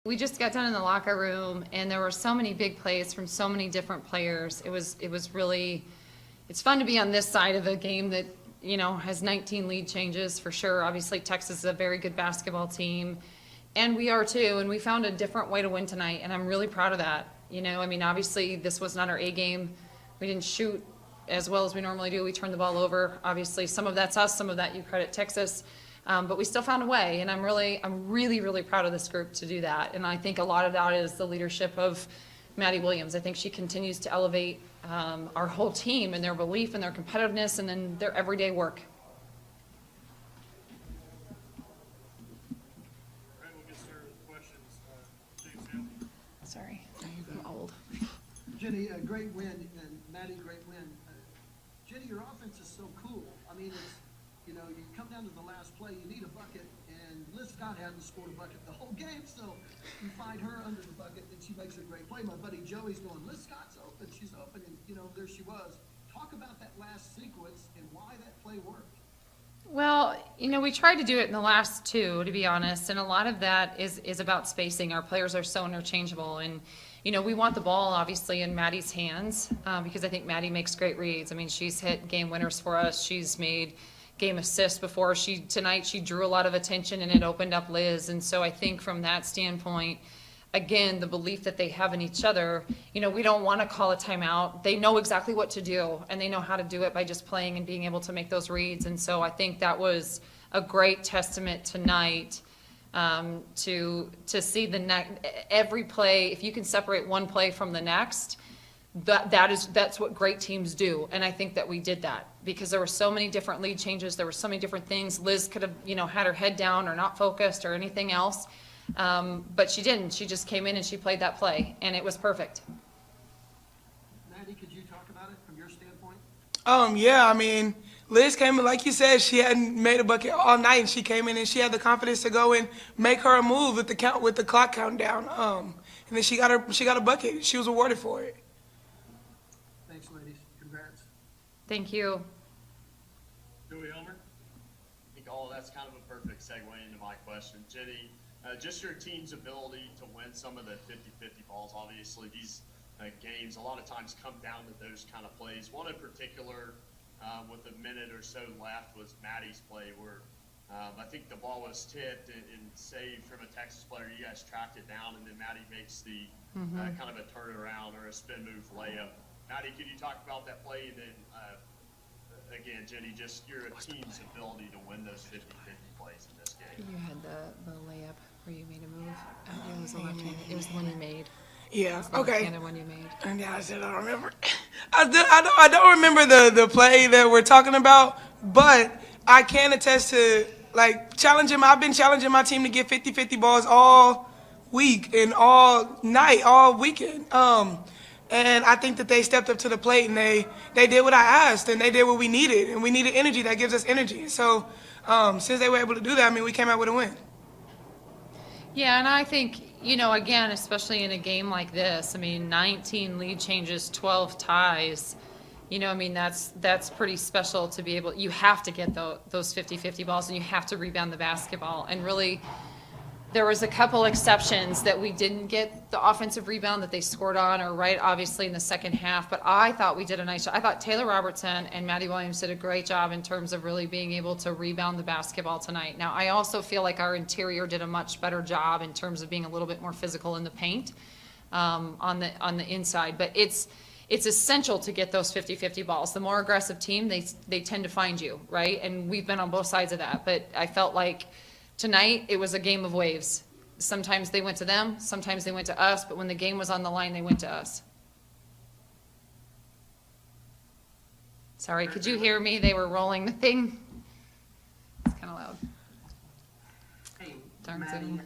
We just got done in the locker room, and there were so many big plays from so many different players. It was really, it's fun to be on this side of a game that, has 19 lead changes for sure. Obviously, Texas is a very good basketball team, and we are too, and we found a different way to win tonight, and I'm really proud of that. Obviously, this was not our A game. We didn't shoot as well as we normally do. We turned the ball over. Obviously, some of that's us, some of that you credit Texas. But we still found a way, and I'm really, really proud of this group to do that. And I think a lot of that is the leadership of Madi Williams. I think she continues to elevate our whole team and their belief and their competitiveness and then their everyday work. All right, we'll get started with questions. James Hill. Sorry, I'm old. Jennie, a great win, and Madi, great win. Jennie, your offense is so cool. I mean, it's, you come down to the last play, you need a bucket, and Liz Scott hadn't scored a bucket the whole game, so you find her under the bucket, and she makes a great play. My buddy Joey's going, Liz Scott's open, she's open, and, there she was. Talk about that last sequence and why that play worked. Well, we tried to do it in the last two, to be honest, and a lot of that is about spacing. Our players are so interchangeable, and we want the ball obviously in Madi's hands because I think Madi makes great reads. I mean, she's hit game winners for us. She's made game assists before. Tonight she drew a lot of attention and it opened up Liz. And so I think from that standpoint, again, the belief that they have in each other, we don't want to call a timeout. They know exactly what to do, and they know how to do it by just playing and being able to make those reads. And so I think that was a great testament tonight to see every play. If you can separate one play from the next, that's what great teams do. And I think that we did that because there were so many different lead changes. There were so many different things. Liz could have, had her head down or not focused or anything else. But she didn't. She just came in and she played that play, and it was perfect. Madi, could you talk about it from your standpoint? Yeah, I mean, Liz came in, like you said, she hadn't made a bucket all night, and she came in and she had the confidence to go and make her a move with the clock counting down. And then she got a bucket. She was awarded for it. Thanks, ladies. Congrats. Thank you. Joey Elmer. I think all of that's kind of a perfect segue into my question. Jennie, just your team's ability to win some of the 50-50 balls. Obviously, these games a lot of times come down to those kind of plays. One in particular, with a minute or so left, was Madi's play where I think the ball was tipped and saved from a Texas player. You guys tracked it down, and then Madi makes the kind of a turnaround or a spin move layup. Madi, could you talk about that play? And then, again, Jennie, just your team's ability to win those 50-50 plays in this game. You had the layup where you made a move. It was the left-handed. It was the one you made. Yeah. The Okay. left-handed one you made. And yeah, I said I don't remember. I don't remember the play that we're talking about, but I can attest to I've been challenging my team to get 50-50 balls all week and all night, all weekend. And I think that they stepped up to the plate and they did what I asked and they did what we needed, and we needed energy. That gives us energy. So since they were able to do that, I mean, we came out with a win. Yeah, and I think, again, especially in a game like this, 19 lead changes, 12 ties, that's pretty special to be able, you have to get those 50-50 balls and you have to rebound the basketball. And really, there was a couple exceptions that we didn't get the offensive rebound that they scored on, or obviously in the second half, but I thought we did a nice job. I thought Taylor Robertson and Madi Williams did a great job in terms of really being able to rebound the basketball tonight. Now, I also feel like our interior did a much better job in terms of being a little bit more physical in the paint on the inside, but it's essential to get those 50-50 balls. The more aggressive team, they tend to find you, right? And we've been on both sides of that, but I felt like tonight, it was a game of waves. Sometimes they went to them, sometimes they went to us, but when the game was on the line, they went to us. Sorry, could you hear me? They were rolling the thing. It's kind of loud. Hey, Darn Madi, Zoom.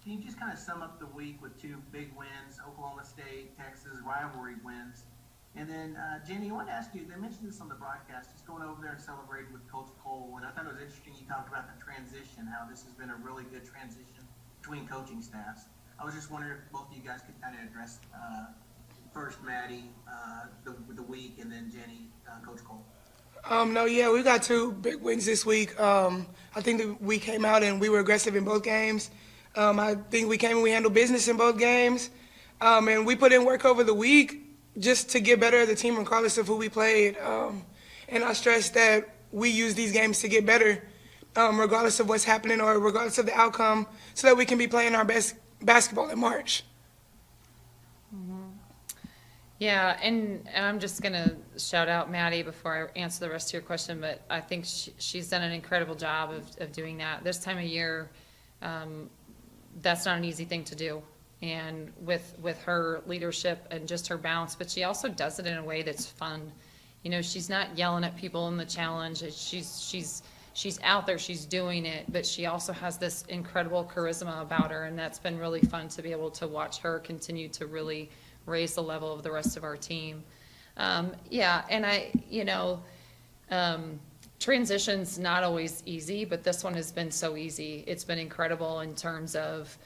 can you just kind of sum up the week with two big wins, Oklahoma State, Texas, rivalry wins? And then, Jennie, I wanted to ask you, they mentioned this on the broadcast, just going over there and celebrating with Coach Cole, and I thought it was interesting you talked about the transition, how this has been a really good transition between coaching staffs. I was just wondering if both of you guys could kind of address first Madi, the week, and then Jennie, Coach Cole. No, yeah, we got two big wins this week. I think that we came out and we were aggressive in both games. I think we came and we handled business in both games. And we put in work over the week just to get better as a team regardless of who we played. And I stress that we use these games to get better regardless of what's happening or regardless of the outcome so that we can be playing our best basketball in March. Yeah, and I'm just going to shout out Maddie before I answer the rest of your question, but I think she's done an incredible job of doing that. This time of year, that's not an easy thing to do. And with her leadership and just her balance, but she also does it in a way that's fun. You know, she's not yelling at people in the challenge. She's out there, she's doing it, but she also has this incredible charisma about her, and that's been really fun to be able to watch her continue to really raise the level of the rest of our team. Yeah, and transition's not always easy, but this one has been so easy. It's been incredible in terms of,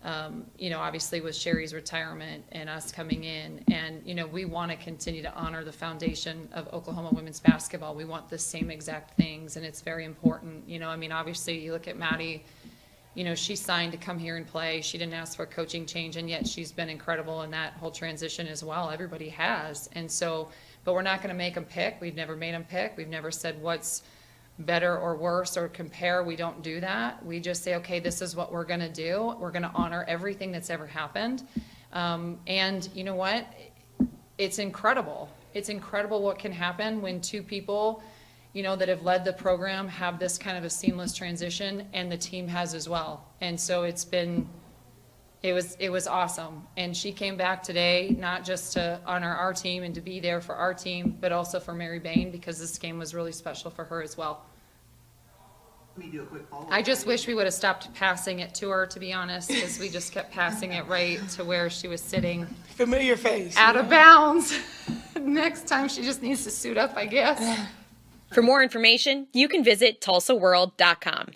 obviously with Sherry's retirement and us coming in, and, we want to continue to honor the foundation of Oklahoma women's basketball. We want the same exact things, and it's very important. Obviously you look at Maddie, she signed to come here and play. She didn't ask for a coaching change, and yet she's been incredible in that whole transition as well. Everybody has. And so, but we're not going to make them pick. We've never made them pick. We've never said what's better or worse or compare. We don't do that. We just say, okay, this is what we're going to do. We're going to honor everything that's ever happened. And you know what? It's incredible. It's incredible what can happen when two people that have led the program have this kind of a seamless transition, and the team has as well. And so it was awesome. And she came back today, not just to honor our team and to be there for our team, but also for Mary Bain, because this game was really special for her as well. Let me do a quick follow-up. I just wish we would have stopped passing it to her, to be honest, because we just kept passing it right to where she was sitting. Familiar face. Out of bounds. Next time she just needs to suit up, I guess. For more information, you can visit TulsaWorld.com.